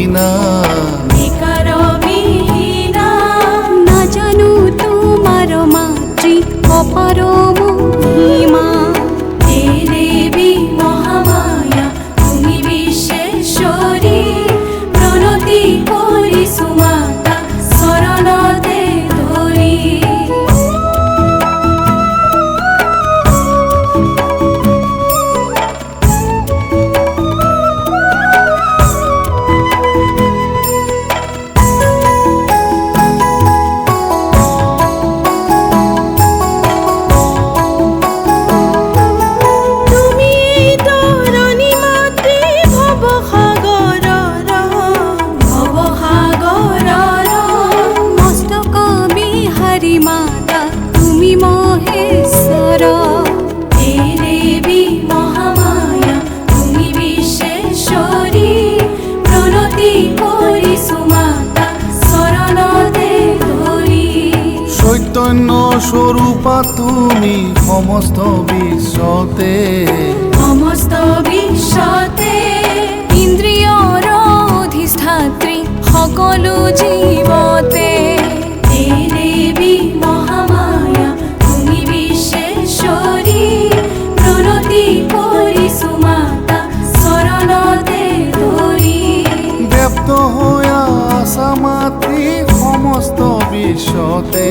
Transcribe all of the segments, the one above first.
বিহীনা বিকার বিহীনা না জানো তোমার মাতৃ অপার মহিমা হে দেবী মহামায়া তুমি বিশ্বেশ্বরী প্রণতি করি সুমাতা শরণতে ধরি মাতা তুমি মহেশ্বর হে দেবী মহামায়া তুমি বিশ্বেশ্বরী প্রণতি করি সুমাতা শরণতে ধরি চৈতন্য স্বরূপা তুমি সমস্ত বিশ্বতে ইন্দ্রিয়ৰ অধিষ্ঠাত্ৰী সকলো জীৱতে হে দেবী মহামায়া তুমি বিশ্বেশ্বরী প্রণতি করি সুমাতা শরণতে ধরি ব্যপ্ত হইয়া আশা মাতৃ সমস্ত বিশ্বতে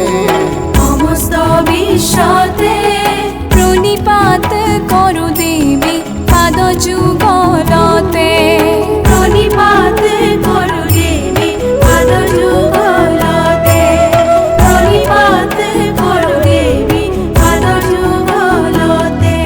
প্রণিপাত করো দেবী পাদ যুগলতে প্রণিপাত করো দেবী পাদ যুগলতে প্রণিপাত করো দেবী পাদ যুগলতে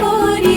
করি